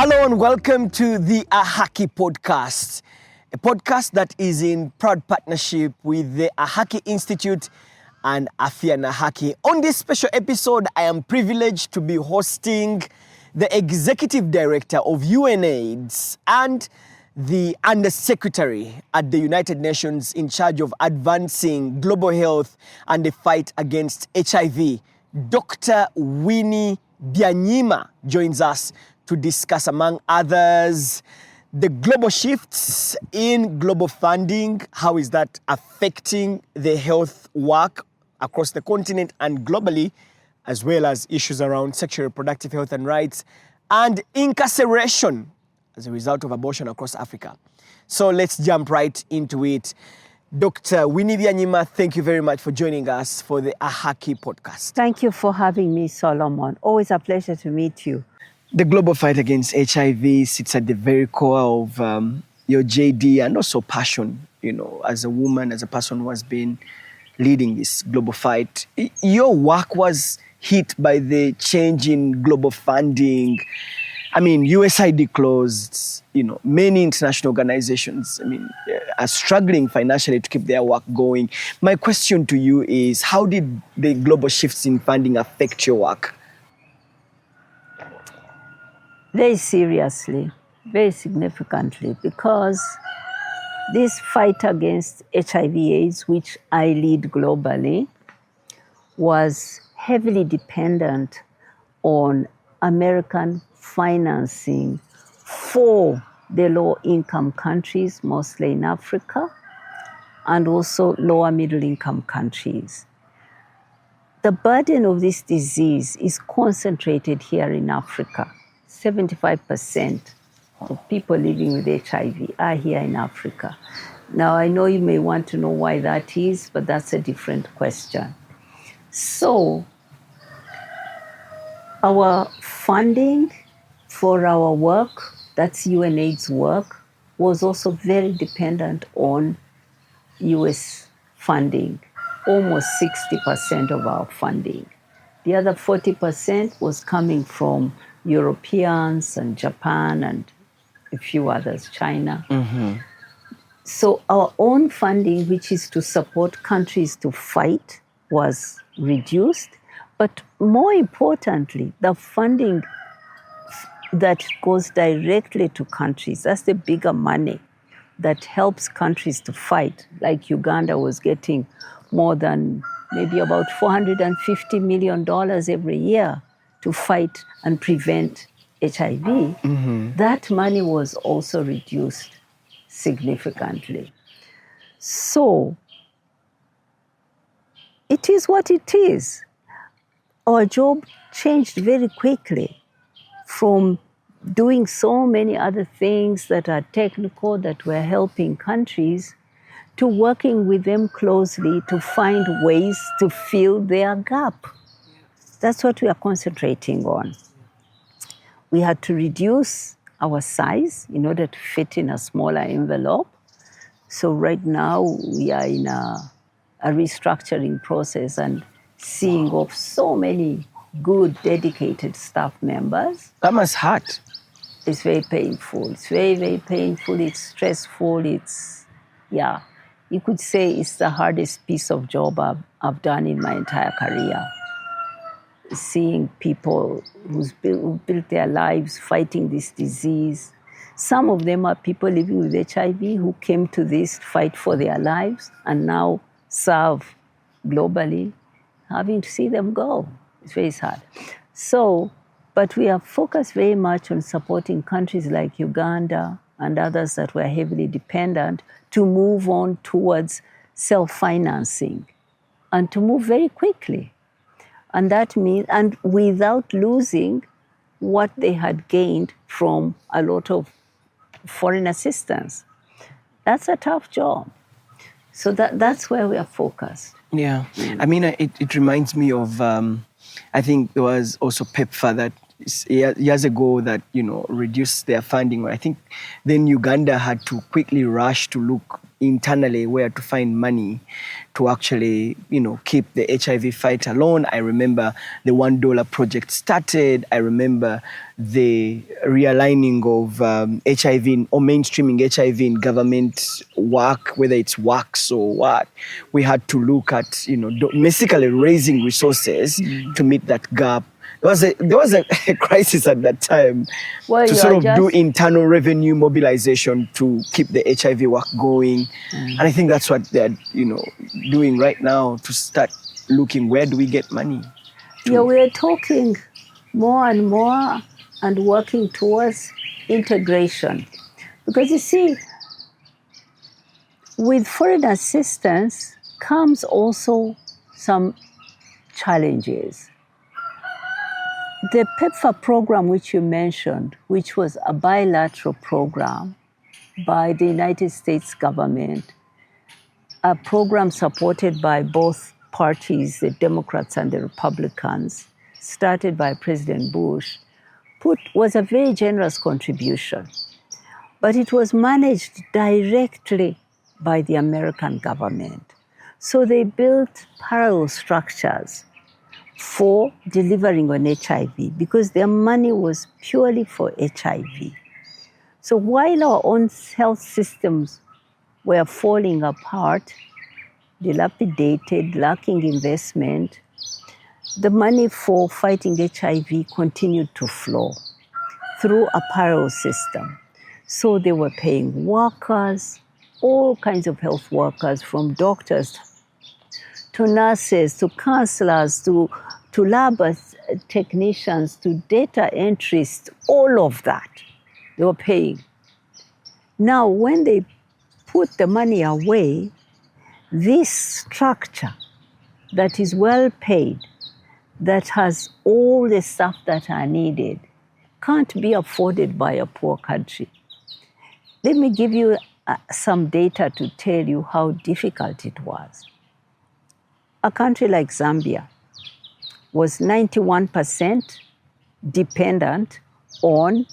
Hello and welcome to the Ahaki podcast, a podcast that is in proud partnership with the Ahaki Institute and Afia Nahaki. On this special episode, I am privileged to be hosting the Executive Director of UNAIDS and the Undersecretary at the United Nations in charge of advancing global health and the fight against HIV. Dr. Winnie Byanyima joins us to discuss, among others, the global shifts in global funding. How is that affecting the health work across the continent and globally, as well as issues around sexual reproductive health and rights, and incarceration as a result of abortion across Africa. So let's jump right into it. Dr. Winnie Byanyima, thank you very much for joining us for the Ahaki podcast. Thank you for having me, Solomon. Always a pleasure to meet you. The global fight against HIV sits at the very core of your JD and also passion, as a woman, as a person who has been leading this global fight. Your work was hit by the change in global funding. USAID closed, many international organizations, are struggling financially to keep their work going. My question to you is, how did the global shifts in funding affect your work? Very seriously, very significantly, because this fight against HIV/AIDS, which I lead globally, was heavily dependent on American financing for the low-income countries, mostly in Africa, and also lower middle-income countries. The burden of this disease is concentrated here in Africa. 75% of people living with HIV are here in Africa. Now, I know you may want to know why that is, but that's a different question. So, our funding for our work, that's UNAIDS work, was also very dependent on US funding, almost 60% of our funding. The other 40% was coming from Europeans and Japan and a few others, China. Mm-hmm. So our own funding, which is to support countries to fight, was reduced. But more importantly, the funding that goes directly to countries, that's the bigger money that helps countries to fight. Like Uganda was getting more than maybe about $450 million every year to fight and prevent HIV. Mm-hmm. That money was also reduced significantly. So it is what it is. Our job changed very quickly from doing so many other things that are technical, that were helping countries, to working with them closely to find ways to fill their gap. That's what we are concentrating on. We had to reduce our size in order to fit in a smaller envelope. So right now we are in a restructuring process and seeing off so many good, dedicated staff members. That must hurt. It's very painful. It's very, very painful. It's stressful. You could say it's the hardest piece of job I've done in my entire career. Seeing people who built their lives fighting this disease. Some of them are people living with HIV who came to this fight for their lives and now serve globally. Having to see them go, it's very sad. So, but we are focused very much on supporting countries like Uganda and others that were heavily dependent to move on towards self-financing and to move very quickly. And that means, and without losing what they had gained from a lot of foreign assistance. That's a tough job. So that's where we are focused. Yeah. It reminds me of, I think there was also PEPFAR that years ago that, reduced their funding. I think then Uganda had to quickly rush to look internally where to find money to actually, keep the HIV fight alone. I remember the $1 project started. I remember the realigning of HIV or mainstreaming HIV in government work, whether it's works or what. We had to look at, basically raising resources to meet that gap. There was a crisis at that time to sort of do internal revenue mobilization to keep the HIV work going. And I think that's what they're, doing right now, to start looking, where do we get money? Yeah, we're talking more and more and working towards integration. Because you see, with foreign assistance comes also some challenges. The PEPFAR program, which you mentioned, which was a bilateral program by the United States government, a program supported by both parties, the Democrats and the Republicans, started by President Bush, was a very generous contribution. But it was managed directly by the American government. So they built parallel structures for delivering on HIV because their money was purely for HIV. So while our own health systems were falling apart, dilapidated, lacking investment, the money for fighting HIV continued to flow through a parallel system. So they were paying workers, all kinds of health workers, from doctors to nurses, to counselors, to lab technicians, to data entries, all of that, they were paying. Now, when they put the money away, this structure that is well paid, that has all the stuff that are needed, can't be afforded by a poor country. Let me give you some data to tell you how difficult it was. A country like Zambia was 91% dependent on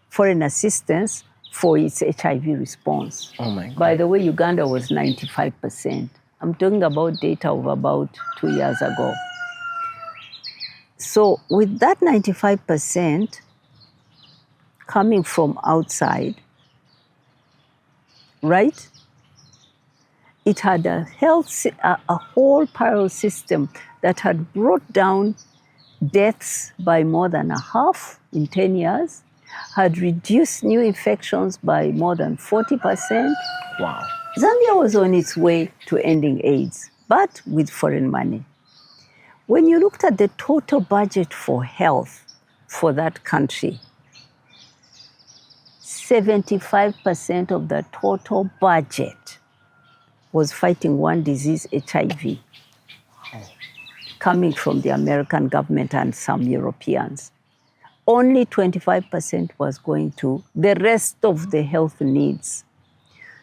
foreign assistance for its HIV response. Oh my God. By the way, Uganda was 95%. I'm talking about data of about 2 years ago. So with that 95% coming from outside, right? It had a whole parallel system that had brought down deaths by more than a half in 10 years, had reduced new infections by more than 40%. Wow. Zambia was on its way to ending AIDS, but with foreign money. When you looked at the total budget for health for that country, 75% of the total budget was fighting one disease, HIV, coming from the American government and some Europeans. Only 25% was going to the rest of the health needs.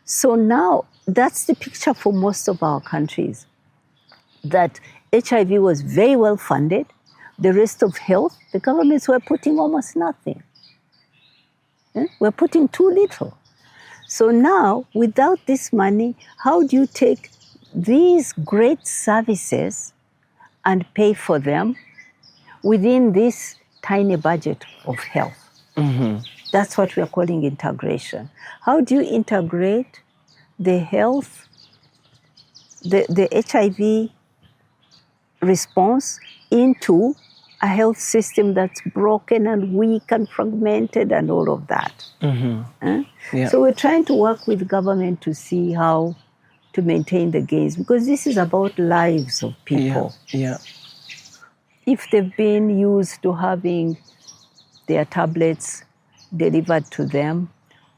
So now that's the picture for most of our countries, that HIV was very well funded. The rest of health, the governments were putting almost nothing. We're putting too little. So now, without this money, how do you take these great services and pay for them within this tiny budget of health? Mm-hmm. That's what we're calling integration. How do you integrate the health, the HIV response into a health system that's broken and weak and fragmented and all of that? Mm-hmm. Yeah. So we're trying to work with government to see how to maintain the gains, because this is about lives of people. Yeah. If they've been used to having their tablets delivered to them,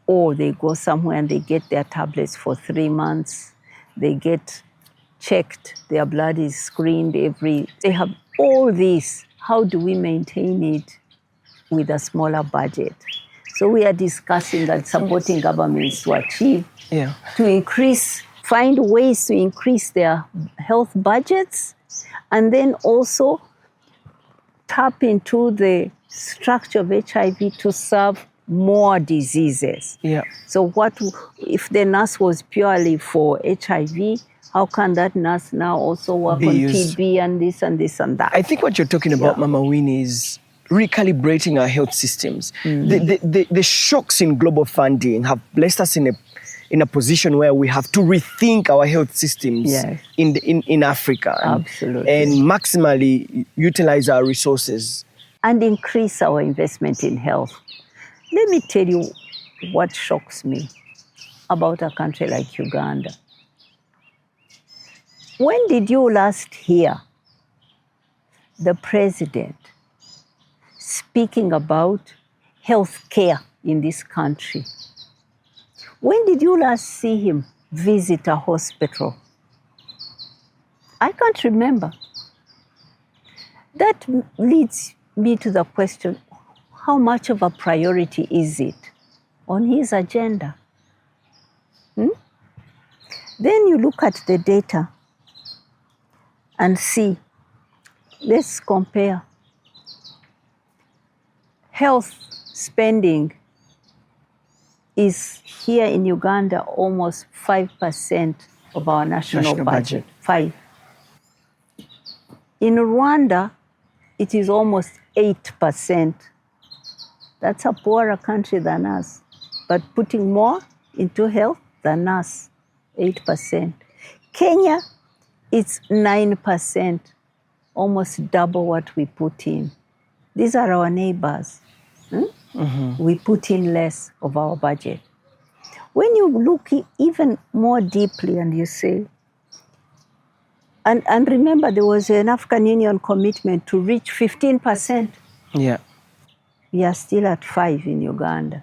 or they go somewhere and they get their tablets for 3 months, they get checked, their blood is screened they have all this. How do we maintain it with a smaller budget? So we are discussing and supporting governments to achieve, find ways to increase their health budgets, and then also tap into the structure of HIV to serve more diseases. Yeah. So what if the nurse was purely for HIV? How can that nurse now also work on TB and this and this and that? I think what you're talking about, Mama Winnie, is recalibrating our health systems. The shocks in global funding have placed us in a position where we have to rethink our health systems in Africa. Absolutely. And maximally utilize our resources. And increase our investment in health. Let me tell you what shocks me about a country like Uganda. When did you last hear the president speaking about health care in this country? When did you last see him visit a hospital? I can't remember. That leads me to the question, how much of a priority is it on his agenda? Then you look at the data and see, let's compare. Health spending is here in Uganda almost 5% of our national budget. 5. In Rwanda, it is almost 8%. That's a poorer country than us, but putting more into health than us, 8%. Kenya, it's 9%, almost double what we put in. These are our neighbors. We put in less of our budget. When you look even more deeply and you say, and remember there was an African Union commitment to reach 15%. Yeah. We are still at 5 in Uganda.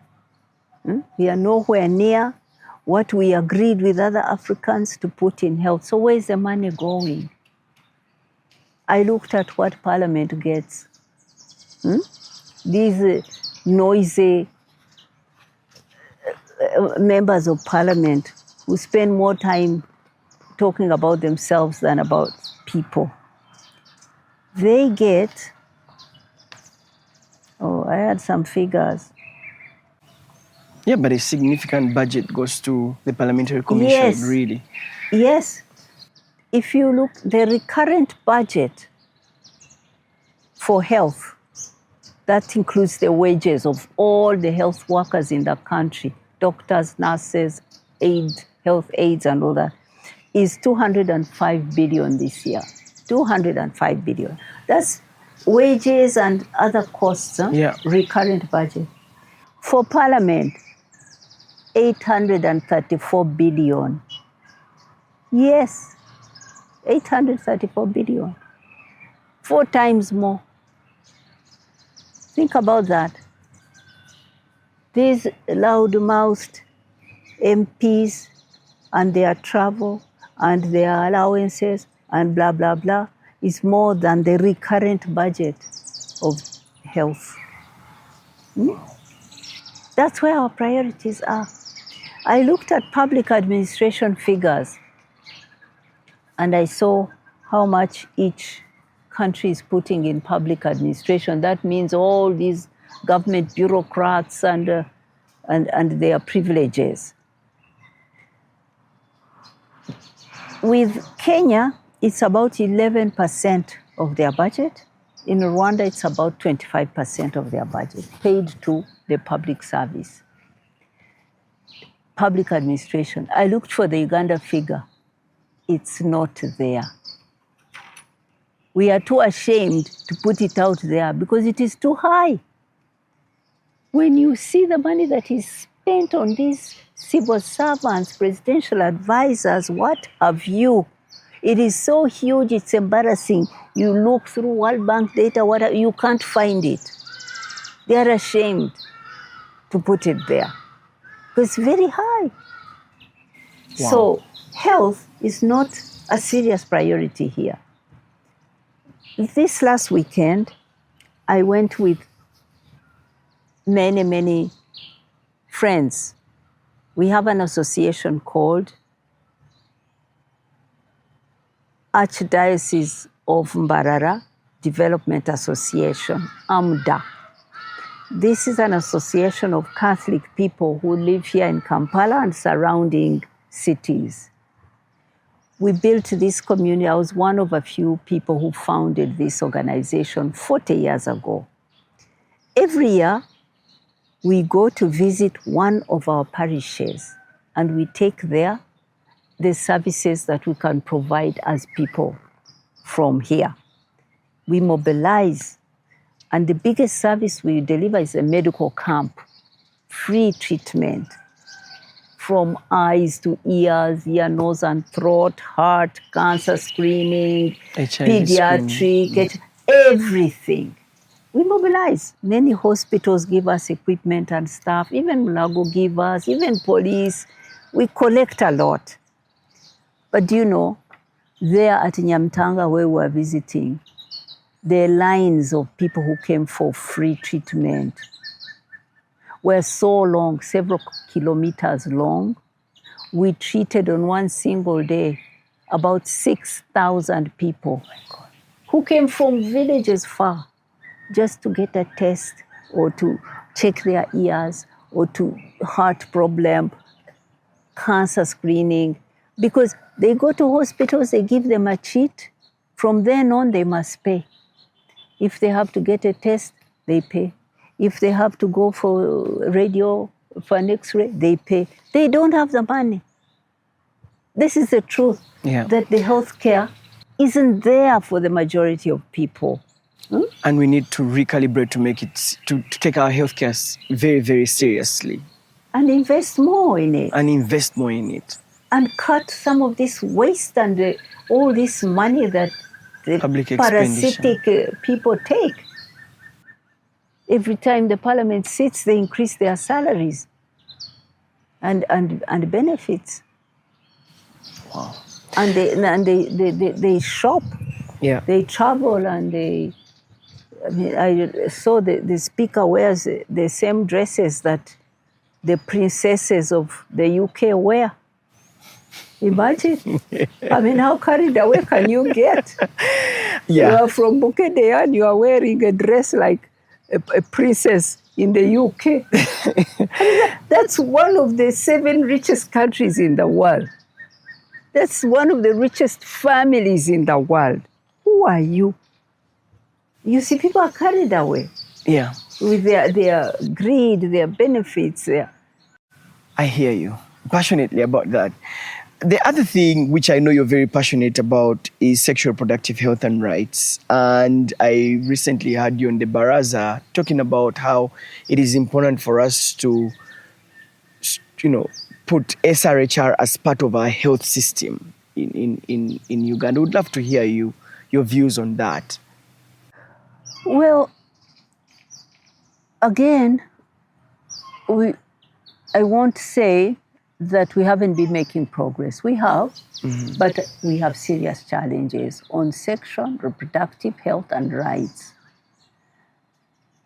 We are nowhere near what we agreed with other Africans to put in health. So where is the money going? I looked at what Parliament gets. These noisy members of Parliament who spend more time talking about themselves than about people. They get, I had some figures. Yeah, but a significant budget goes to the Parliamentary Commission, really. Yes. If you look, the recurrent budget for health, that includes the wages of all the health workers in the country, doctors, nurses, health aides and all that, is 205 billion this year. 205 billion. That's wages and other costs, recurrent budget. For Parliament, 834 billion. Yes, 834 billion. 4 times more. Think about that. These loud-mouthed MPs and their travel and their allowances and blah, blah, blah is more than the recurrent budget of health. That's where our priorities are. I looked at public administration figures and I saw how much each country is putting in public administration. That means all these government bureaucrats and their privileges. With Kenya, it's about 11% of their budget. In Rwanda, it's about 25% of their budget paid to the public service. Public administration. I looked for the Uganda figure. It's not there. We are too ashamed to put it out there because it is too high. When you see the money that is spent on these civil servants, presidential advisors, what have you? It is so huge, it's embarrassing. You look through World Bank data, you can't find it. They are ashamed to put it there because it's very high. Wow. So health is not a serious priority here. This last weekend, I went with many, many friends. We have an association called Archdiocese of Mbarara Development Association, AMDA. This is an association of Catholic people who live here in Kampala and surrounding cities. We built this community. I was one of a few people who founded this organization 40 years ago. Every year, we go to visit one of our parishes and we take there the services that we can provide as people from here. We mobilize, and the biggest service we deliver is a medical camp, free treatment. From eyes to ears, ear, nose and throat, heart, cancer screening, HIV pediatric, screening. everything. We mobilize. Many hospitals give us equipment and stuff, even Mulago give us, even police. We collect a lot. But do you know, there at Nyamtanga where we were visiting, the lines of people who came for free treatment were so long, several kilometers long. We treated on one single day about 6,000 people who came from villages far just to get a test or to check their ears or to heart problem, cancer screening. Because they go to hospitals, they give them a cheat. From then on, they must pay. If they have to get a test, they pay. If they have to go for radio, for an x-ray, they pay. They don't have the money. This is the truth, that the healthcare isn't there for the majority of people. And we need to recalibrate to make it, to take our healthcare very, very seriously. And invest more in it. And cut some of this waste and all this money that the public parasitic people take. Every time the parliament sits, they increase their salaries and benefits. Wow. And they shop. Yeah. They travel and they. I mean, I saw the speaker wears the same dresses that the princesses of the UK wear. Imagine. I mean, how carried away can you get? Yeah. You are from Bukedea and you are wearing a dress like a princess in the UK. I mean, that's one of the 7 richest countries in the world. That's one of the richest families in the world. Who are you? You see, people are carried away. Yeah. With their greed, their benefits. I hear you passionately about that. The other thing which I know you're very passionate about is sexual reproductive health and rights. And I recently had you on the Baraza talking about how it is important for us to, put SRHR as part of our health system in Uganda. Would love to hear your views on that. Well, again, I won't say that we haven't been making progress. We have, but we have serious challenges on sexual, reproductive health and rights.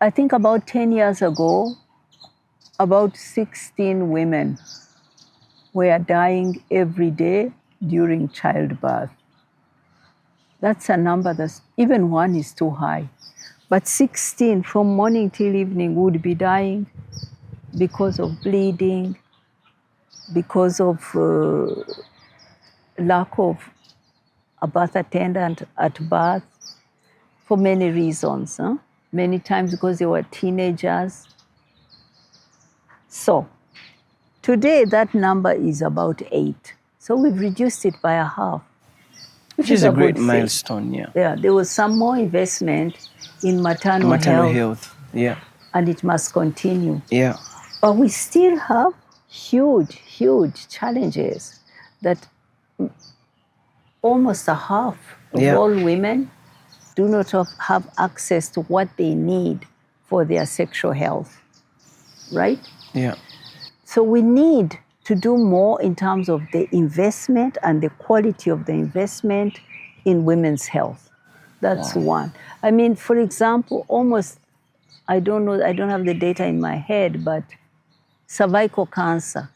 I think about 10 years ago, about 16 women were dying every day during childbirth. That's a number that's, even 1 is too high. But 16 from morning till evening would be dying because of bleeding, because of lack of a birth attendant at birth, for many reasons. Many times because they were teenagers. So today that number is about 8. So we've reduced it by a half. Which is a great milestone, yeah. Yeah, there was some more investment in maternal health. Yeah. And it must continue. Yeah. But we still have huge challenges that almost a half of all women do not have access to what they need for their sexual health, right? Yeah. So we need to do more in terms of the investment and the quality of the investment in women's health. That's one. I mean, for example, almost, I don't know, I don't have the data in my head, but cervical cancer.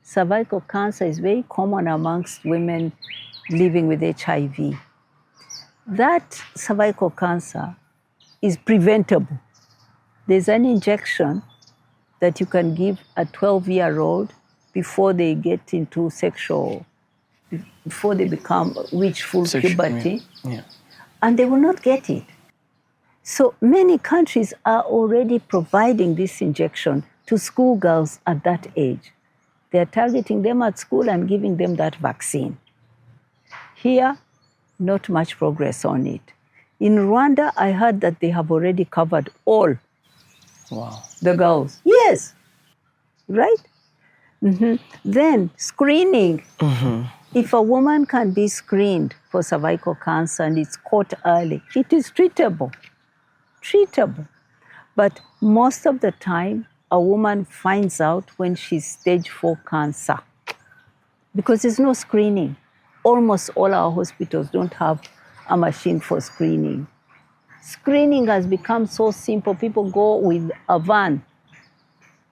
Cervical cancer is very common amongst women living with HIV. That cervical cancer is preventable. There's an injection that you can give a 12-year-old before they get into before they reach full puberty, and they will not get it. So many countries are already providing this injection to schoolgirls at that age. They're targeting them at school and giving them that vaccine. Here, not much progress on it. In Rwanda, I heard that they have already covered all the girls. Yes, right? Then screening. If a woman can be screened for cervical cancer and it's caught early, it is treatable. But most of the time, a woman finds out when she's stage 4 cancer because there's no screening. Almost all our hospitals don't have a machine for screening. Screening has become so simple. People go with a van.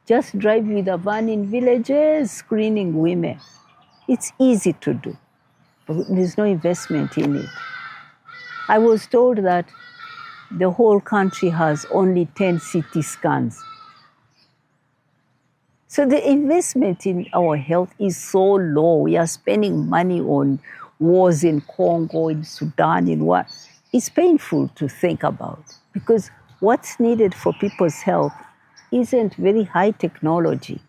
Just drive with a van in villages, screening women. It's easy to do. There's no investment in it. I was told that the whole country has only 10 CT scans. So the investment in our health is so low. We are spending money on wars in Congo, in Sudan, in what? It's painful to think about because what's needed for people's health isn't very high technology.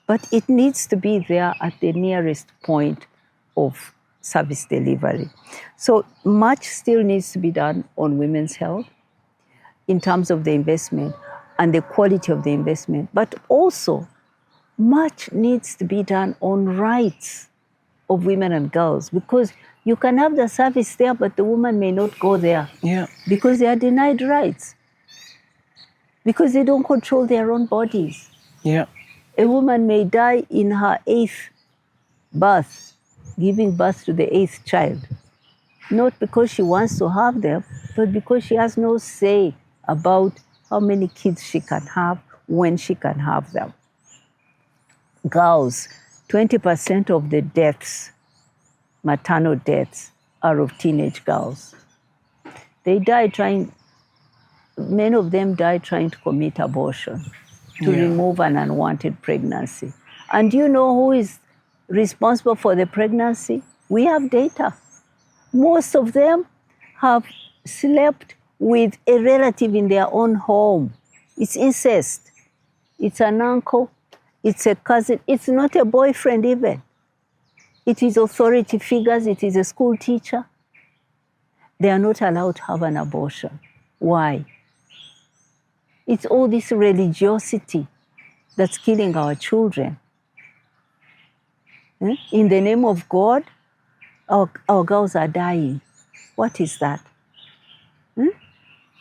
But it needs to be there at the nearest point of service delivery. So much still needs to be done on women's health in terms of the investment and the quality of the investment, but also much needs to be done on rights of women and girls because you can have the service there, but the woman may not go there because they are denied rights, because they don't control their own bodies. A woman may die in her 8th birth, giving birth to the 8th child, not because she wants to have them, but because she has no say about how many kids she can have, when she can have them. Girls, 20% of the deaths, maternal deaths, are of teenage girls. They die many of them die trying to commit abortion, to remove an unwanted pregnancy. And do you know who is responsible for the pregnancy? We have data. Most of them have slept with a relative in their own home. It's incest. It's an uncle. It's a cousin. It's not a boyfriend even. It is authority figures. It is a school teacher. They are not allowed to have an abortion. Why? It's all this religiosity that's killing our children. In the name of God, our girls are dying. What is that?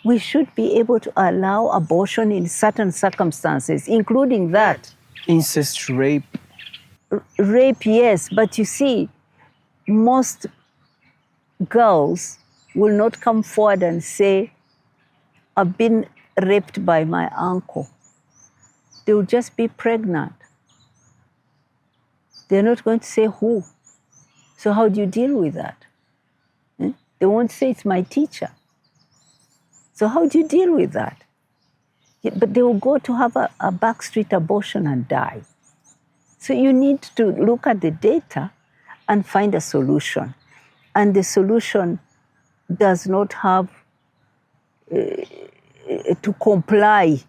We should be able to allow abortion in certain circumstances, including that. Incest, rape. Rape, yes, but you see, most girls will not come forward and say, I've been raped by my uncle. They will just be pregnant. They're not going to say who. So how do you deal with that? They won't say it's my teacher. So how do you deal with that? But they will go to have a backstreet abortion and die. So you need to look at the data and find a solution. And the solution does not have to comply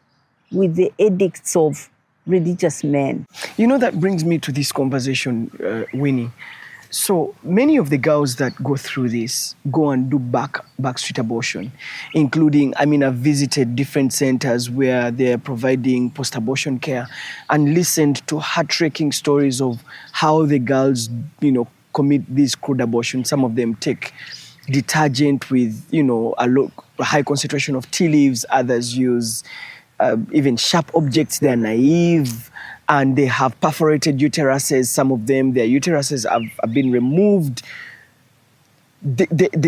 with the edicts of religious men. You know, that brings me to this conversation, Winnie. So many of the girls that go through this go and do backstreet abortion, including, I've visited different centers where they're providing post-abortion care and listened to heart-wrenching stories of how the girls, commit these crude abortions. Some of them take detergent with, a high concentration of tea leaves. Others use even sharp objects. They're naive. And they have perforated uteruses. Some of them, their uteruses have been removed.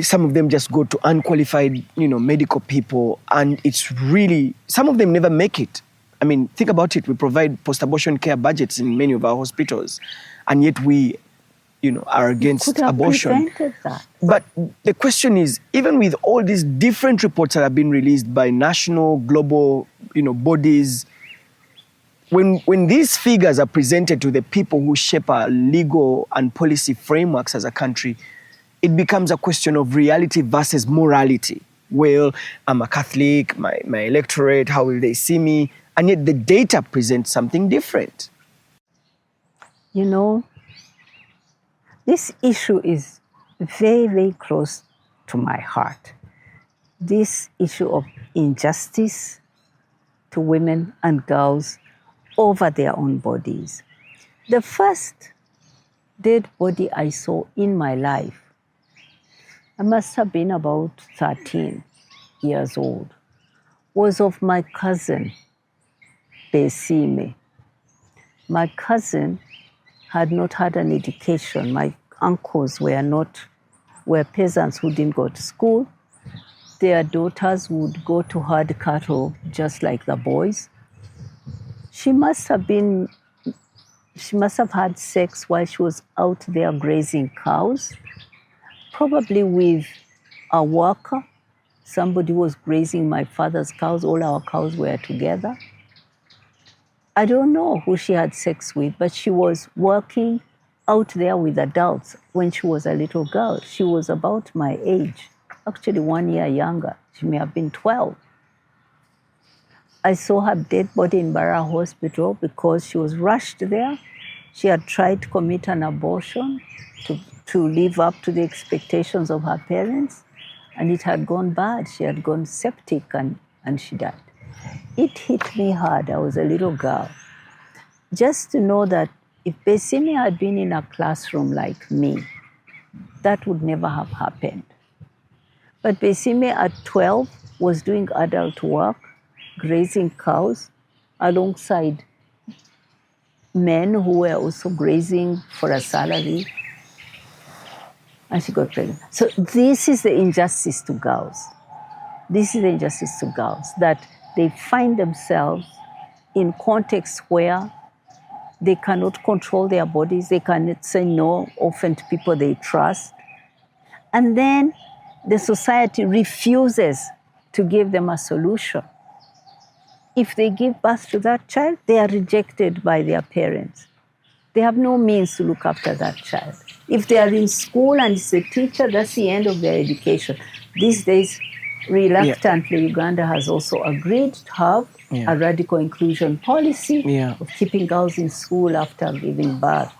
Some of them just go to unqualified, medical people. And it's really, some of them never make it. Think about it. We provide post-abortion care budgets in many of our hospitals. And yet we, are against Could have abortion. prevented that. But the question is, even with all these different reports that have been released by national, global, bodies, when these figures are presented to the people who shape our legal and policy frameworks as a country, it becomes a question of reality versus morality. Well, I'm a Catholic, my electorate, how will they see me? And yet the data presents something different. This issue is very, very close to my heart. This issue of injustice to women and girls over their own bodies. The first dead body I saw in my life, I must have been about 13 years old, was of my cousin, Besime. My cousin had not had an education. My uncles were peasants who didn't go to school. Their daughters would go to herd cattle just like the boys. She must have had sex while she was out there grazing cows, probably with a worker. Somebody was grazing my father's cows. All our cows were together. I don't know who she had sex with, but she was working out there with adults when she was a little girl. She was about my age, actually 1 year younger. She may have been 12. I saw her dead body in Barra Hospital because she was rushed there. She had tried to commit an abortion to live up to the expectations of her parents, and it had gone bad. She had gone septic and she died. It hit me hard. I was a little girl. Just to know that if Besime had been in a classroom like me, that would never have happened. But Besime at 12 was doing adult work, grazing cows alongside men who were also grazing for a salary, and she got pregnant. So this is the injustice to girls. This is the injustice to girls, that they find themselves in contexts where they cannot control their bodies, they cannot say no often to people they trust. And then the society refuses to give them a solution. If they give birth to that child, they are rejected by their parents. They have no means to look after that child. If they are in school and it's a teacher, that's the end of their education. These days, reluctantly, Uganda has also agreed to have a radical inclusion policy of keeping girls in school after giving birth.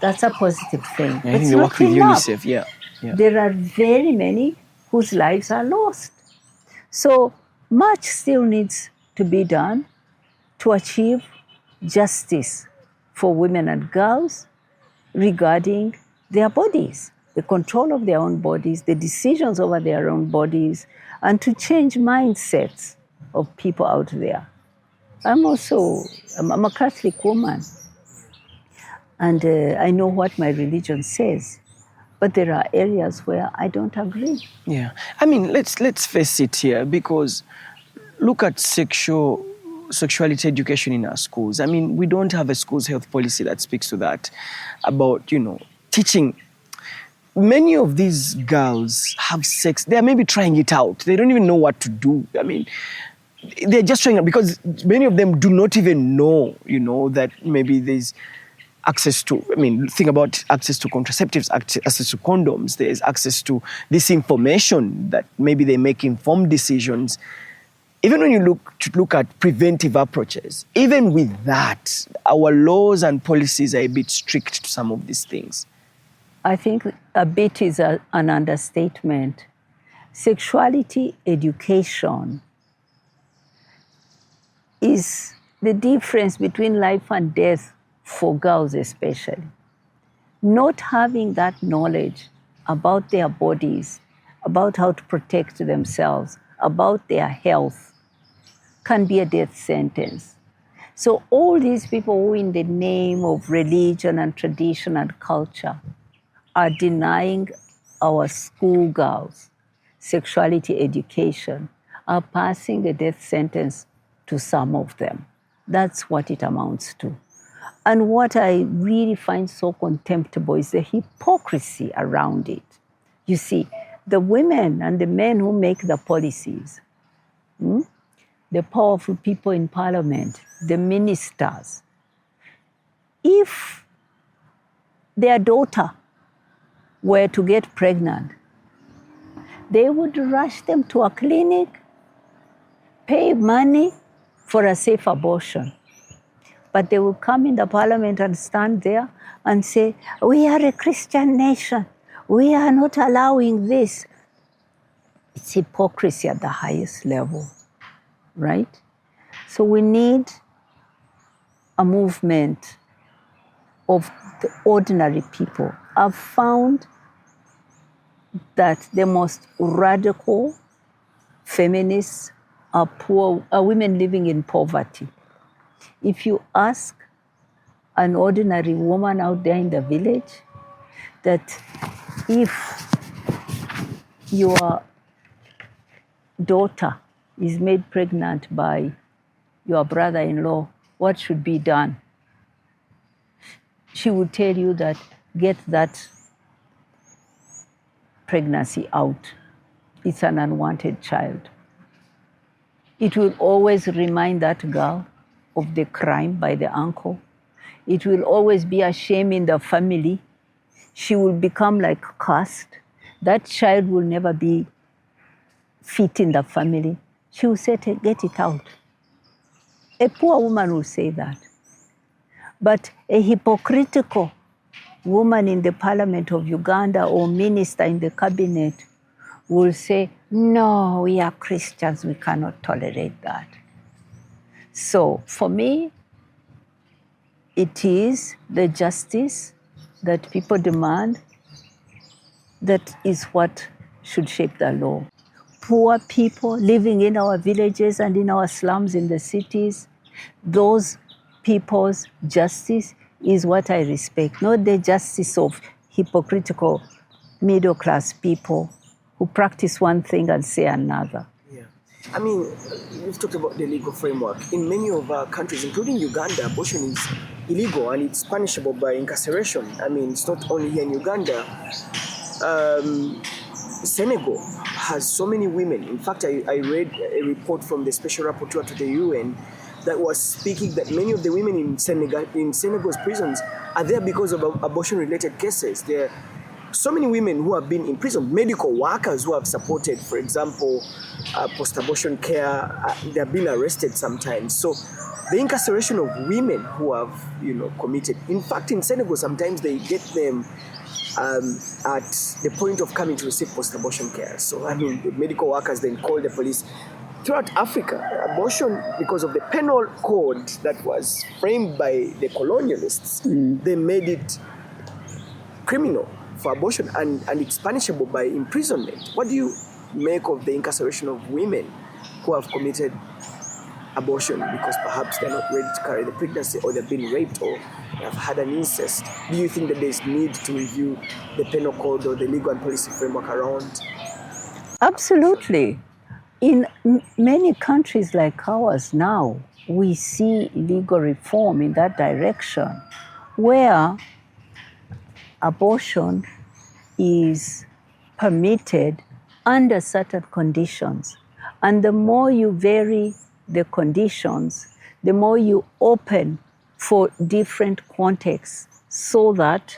That's a positive thing. I think they work with UNICEF. There are very many whose lives are lost. So much still needs to be done to achieve justice for women and girls regarding their bodies, the control of their own bodies, the decisions over their own bodies, and to change mindsets of people out there. I'm a Catholic woman, and I know what my religion says, but there are areas where I don't agree. Yeah, I mean, let's face it here, because look at sexuality education in our schools. I mean, we don't have a schools health policy that speaks to that, about, teaching. Many of these girls have sex. They're maybe trying it out. They don't even know what to do. I mean, they're just trying it because many of them do not even know, that maybe there's access to, think about access to contraceptives, access to condoms. There's access to this information that maybe they make informed decisions. Even when you look at preventive approaches, even with that, our laws and policies are a bit strict to some of these things. I think a bit is an understatement. Sexuality education is the difference between life and death for girls especially. Not having that knowledge about their bodies, about how to protect themselves, about their health, can be a death sentence. So all these people who in the name of religion and tradition and culture are denying our schoolgirls sexuality education are passing a death sentence to some of them. That's what it amounts to. And what I really find so contemptible is the hypocrisy around it. You see, the women and the men who make the policies, the powerful people in parliament, the ministers, if their daughter were to get pregnant, they would rush them to a clinic, pay money for a safe abortion. But they will come in the parliament and stand there and say, we are a Christian nation. We are not allowing this. It's hypocrisy at the highest level, right? So we need a movement of the ordinary people. I've found that the most radical feminists are women living in poverty. If you ask an ordinary woman out there in the village that if your daughter is made pregnant by your brother-in-law, what should be done? She would tell you that get that pregnancy out. It's an unwanted child. It will always remind that girl of the crime by the uncle. It will always be a shame in the family. She will become like cursed. That child will never be fit in the family. She will say, get it out. A poor woman will say that. But a hypocritical woman in the parliament of Uganda or minister in the cabinet will say, no, we are Christians, we cannot tolerate that. So for me, it is the justice that people demand that is what should shape the law. Poor people living in our villages and in our slums in the cities, those people's justice is what I respect, not the justice of hypocritical middle-class people who practice one thing and say another. Yeah. I mean, we've talked about the legal framework. In many of our countries, including Uganda, abortion is illegal and it's punishable by incarceration. I mean, it's not only here in Uganda. Senegal has so many women. In fact, I read a report from the special rapporteur to the UN that was speaking that many of the women in Senegal's prisons are there because of abortion-related cases. There are so many women who have been in prison, medical workers who have supported, for example, post-abortion care, they have been arrested sometimes. So the incarceration of women who have, committed. In fact, in Senegal, sometimes they get them at the point of coming to receive post-abortion care. So, I mean, the medical workers then call the police. Throughout Africa, abortion, because of the penal code that was framed by the colonialists, they made it criminal for abortion and it's punishable by imprisonment. What do you make of the incarceration of women who have committed abortion because perhaps they're not ready to carry the pregnancy or they've been raped or have had an incest? Do you think that there's need to review the penal code or the legal and policy framework around? Absolutely. In many countries like ours now, we see legal reform in that direction, where abortion is permitted under certain conditions. And the more you vary the conditions, the more you open for different contexts so that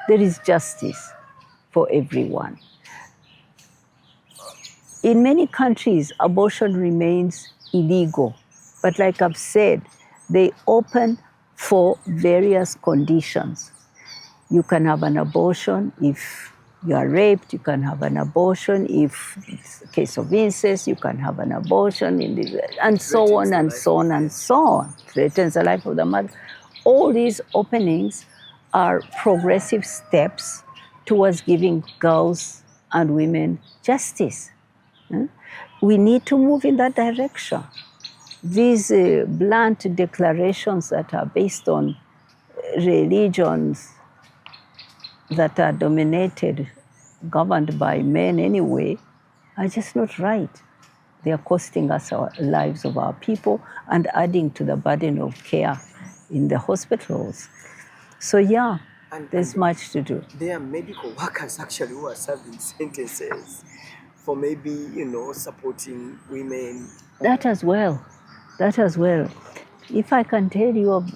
there is justice for everyone. In many countries, abortion remains illegal. But like I've said, they open for various conditions. You can have an abortion if you are raped. You can have an abortion if it's a case of incest. You can have an abortion, and so on and so on and so on. Threatens the life of the mother. All these openings are progressive steps towards giving girls and women justice. We need to move in that direction. These blunt declarations that are based on religions that are governed by men anyway, are just not right. They are costing us our lives of our people and adding to the burden of care in the hospitals. So yeah, there's much to do. There are medical workers actually who are serving sentences for maybe, supporting women. That as well. If I can tell you of,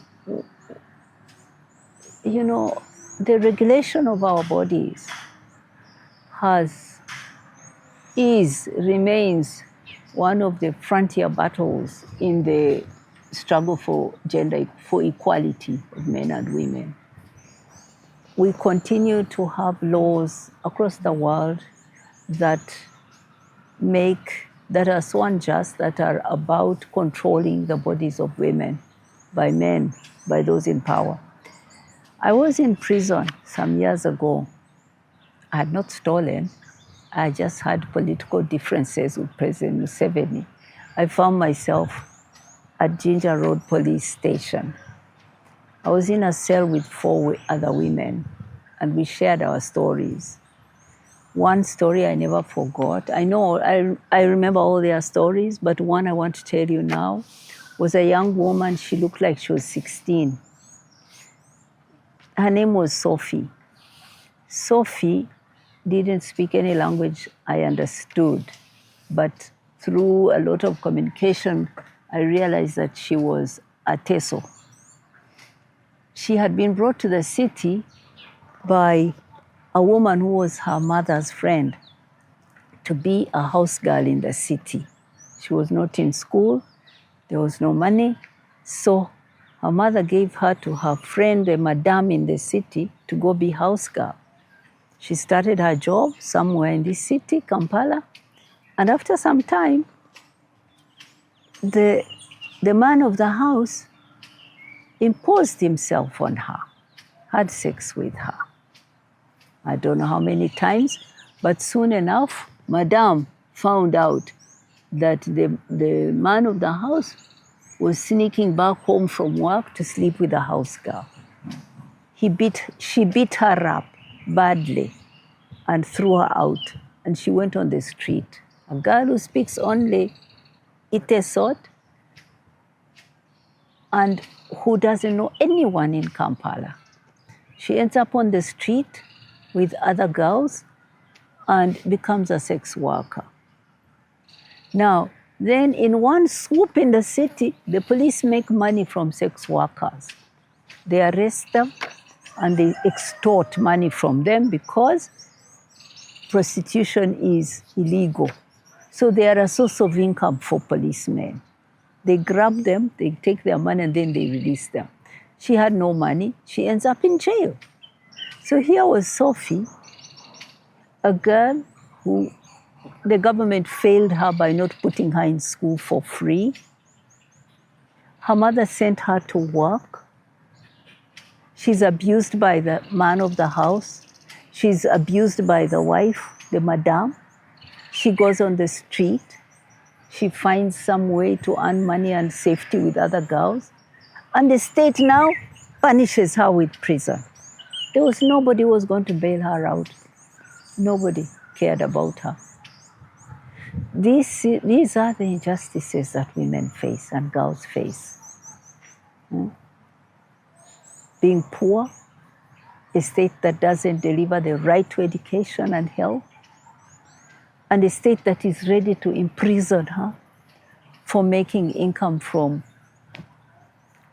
the regulation of our bodies remains one of the frontier battles in the struggle for for equality of men and women. We continue to have laws across the world that are so unjust, that are about controlling the bodies of women by men, by those in power. I was in prison some years ago. I had not stolen. I just had political differences with President Museveni. I found myself at Ginger Road Police Station. I was in a cell with 4 other women, and we shared our stories. One story I never forgot. I remember all their stories, but one I want to tell you now was a young woman. She looked like she was 16. Her name was Sophie. Sophie didn't speak any language I understood, but through a lot of communication, I realized that she was a Teso. She had been brought to the city by a woman who was her mother's friend to be a house girl in the city. She was not in school, there was no money, so her mother gave her to her friend, a madam in the city, to go be house girl. She started her job somewhere in this city, Kampala, and after some time, the man of the house imposed himself on her, had sex with her. I don't know how many times, but soon enough, Madame found out that the man of the house was sneaking back home from work to sleep with the house girl. She beat her up badly and threw her out, and she went on the street. A girl who speaks only Itesot and who doesn't know anyone in Kampala. She ends up on the street with other girls and becomes a sex worker. Now, then in one swoop in the city, the police make money from sex workers. They arrest them and they extort money from them because prostitution is illegal. So they are a source of income for policemen. They grab them, they take their money, and then they release them. She had no money. She ends up in jail. So here was Sophie, a girl who the government failed her by not putting her in school for free. Her mother sent her to work. She's abused by the man of the house. She's abused by the wife, the madam. She goes on the street. She finds some way to earn money and safety with other girls. And the state now punishes her with prison. There was nobody who was going to bail her out. Nobody cared about her. These are the injustices that women face and girls face. Being poor, a state that doesn't deliver the right to education and health, and a state that is ready to imprison her for making income from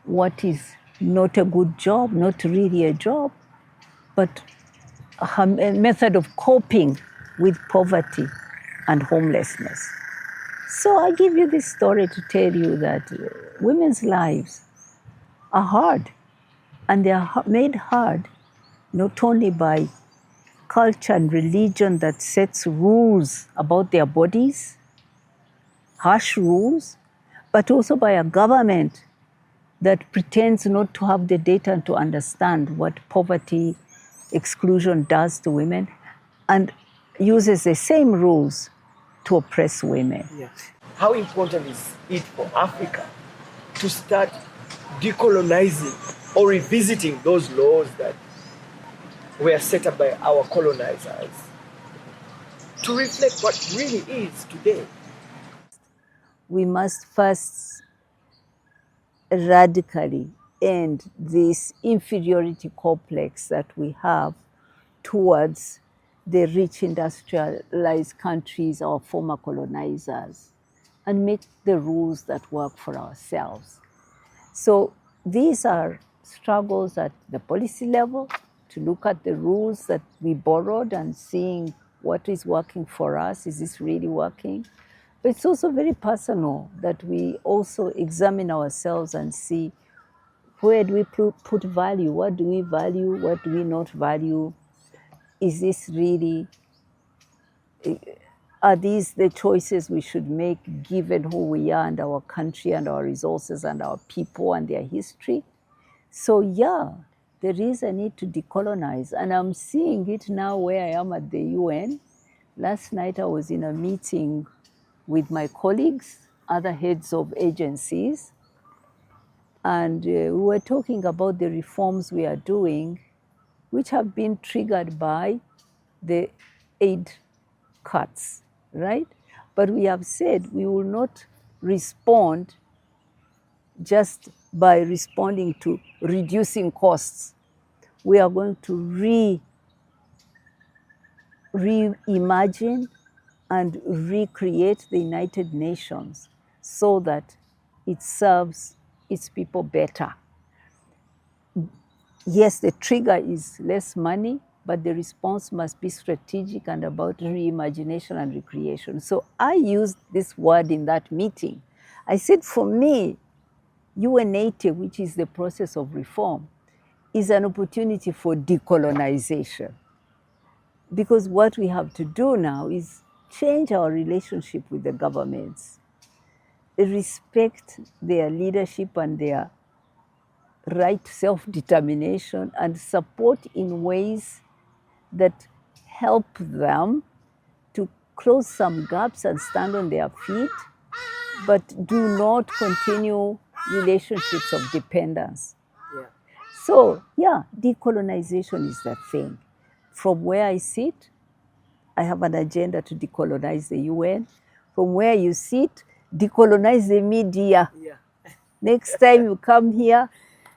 what is not a good job, not really a job, but a method of coping with poverty and homelessness. So I give you this story to tell you that women's lives are hard, and they are made hard not only by culture and religion that sets rules about their bodies, harsh rules, but also by a government that pretends not to have the data and to understand what poverty exclusion does to women, and uses the same rules to oppress women. Yeah. How important is it for Africa to start decolonizing or revisiting those laws that were set up by our colonizers to reflect what really is today? We must first radically end this inferiority complex that we have towards the rich industrialized countries, our former colonizers, and make the rules that work for ourselves. So these are struggles at the policy level to look at the rules that we borrowed and seeing what is working for us. Is this really working? But it's also very personal that we also examine ourselves and see where do we put value? What do we value? What do we not value? Is this really, are these the choices we should make given who we are and our country and our resources and our people and their history? So yeah, there is a need to decolonize. And I'm seeing it now where I am at the UN. Last night I was in a meeting with my colleagues, other heads of agencies, and we were talking about the reforms we are doing, which have been triggered by the aid cuts, right? But we have said we will not respond just by responding to reducing costs. We are going to reimagine and recreate the United Nations so that it serves its people better. Yes, the trigger is less money, but the response must be strategic and about reimagination and recreation. So I used this word in that meeting. I said, for me, UN80, which is the process of reform, is an opportunity for decolonization. Because what we have to do now is change our relationship with the governments, respect their leadership and their right to self-determination, and support in ways that help them to close some gaps and stand on their feet, but do not continue relationships of dependence. Yeah. So, yeah, decolonization is the thing. From where I sit, I have an agenda to decolonize the UN. From where you sit, decolonize the media. Yeah. Next time you come here,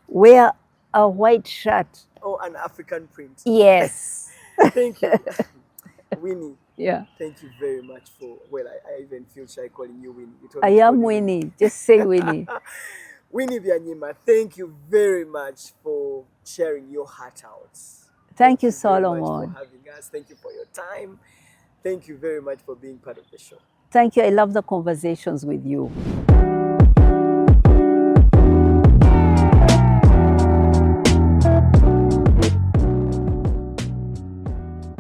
wear a white shirt. Oh, an African print. Yes. Thank you. Winnie. Yeah. Thank you very much for, well, I even feel shy calling you Winnie. You told I me to call am you Winnie. Just say Winnie. Winnie Byanyima, thank you very much for sharing your heart out. Thank you, very much Solomon. for having us. Thank you for your time. Thank you very much for being part of the show. Thank you. I love the conversations with you.